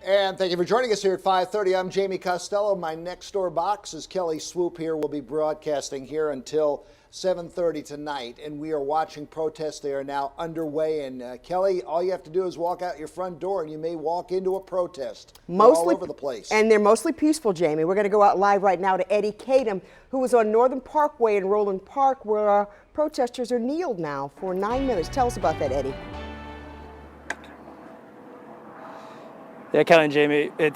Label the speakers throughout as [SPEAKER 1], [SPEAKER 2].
[SPEAKER 1] And thank you for joining us here at 5:30. I'm Jamie Costello. My next door box is Kelly Swoop here. We'll be broadcasting here until 7:30 tonight, and we are watching protests. They are now underway. And Kelly, all you have to do is walk out your front door, and you may walk into a protest. All over the place.
[SPEAKER 2] And they're mostly peaceful, Jamie. We're going to go out live right now to Eddie Kadam, who was on Northern Parkway in Roland Park, where protesters are kneeled now for 9 minutes. Tell us about that, Eddie.
[SPEAKER 3] Yeah, Kelly and Jamie, they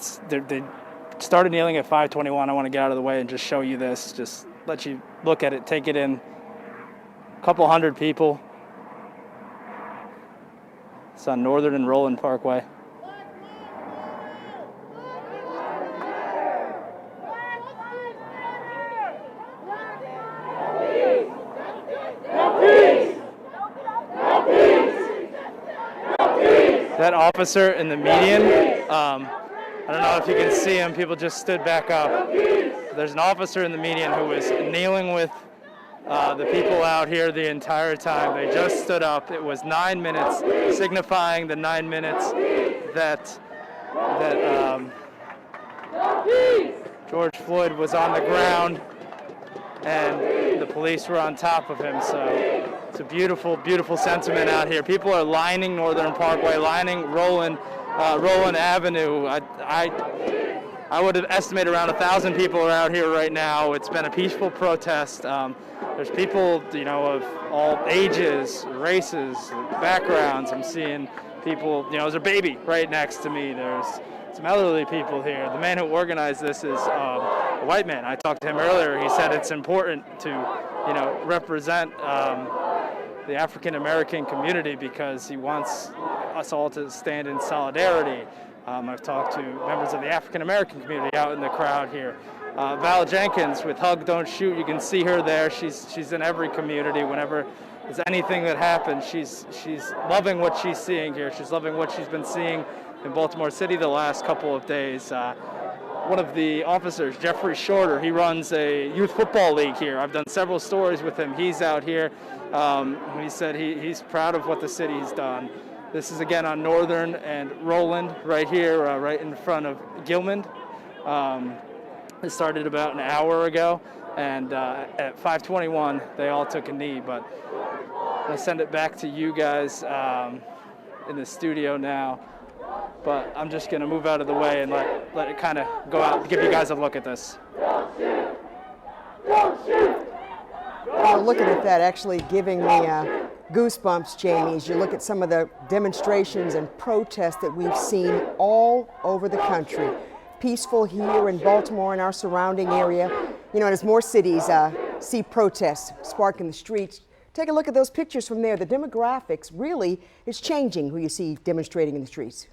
[SPEAKER 3] started kneeling at 5:21. I want to get out of the way and just show you this, just let you look at it, take it in. A couple hundred people. It's on Northern and Roland Parkway. That officer in the median, I don't know if you can see him, people just stood back up. There's an officer in the median who was kneeling with the people out here the entire time. They just stood up. It was 9 minutes, signifying the 9 minutes that George Floyd was on the ground and the police were on top of him. So it's a beautiful, beautiful sentiment out here. People are lining Northern Parkway, lining Roland Avenue. I would have estimated around 1,000 people are out here right now. It's been a peaceful protest. There's people, of all ages, races, backgrounds. I'm seeing people, there's a baby right next to me. There's some elderly people here. The man who organized this is a white man. I talked to him earlier. He said it's important to, represent the African American community because he wants us all to stand in solidarity. I've talked to members of the African American community out in the crowd here. Val Jenkins with Hug Don't Shoot, you can see her there. She's in every community. Whenever there's anything that happens, she's loving what she's seeing here. She's loving what she's been seeing in Baltimore City the last couple of days. One of the officers, Jeffrey Shorter, he runs a youth football league here. I've done several stories with him. He's out here. He said he's proud of what the city's done. This is again on Northern and Roland right here, right in front of Gilman. It started about an hour ago, and at 5:21 they all took a knee. But I'm gonna send it back to you guys in the studio now. But I'm just gonna move out of the way and let it kind of go out, give you guys a look at this.
[SPEAKER 2] Well, looking at that, actually giving me goosebumps, Jamie, as you look at some of the demonstrations and protests that we've seen all over the country. Peaceful here in Baltimore and our surrounding area. And as more cities see protests spark in the streets, take a look at those pictures from there. The demographics really is changing who you see demonstrating in the streets.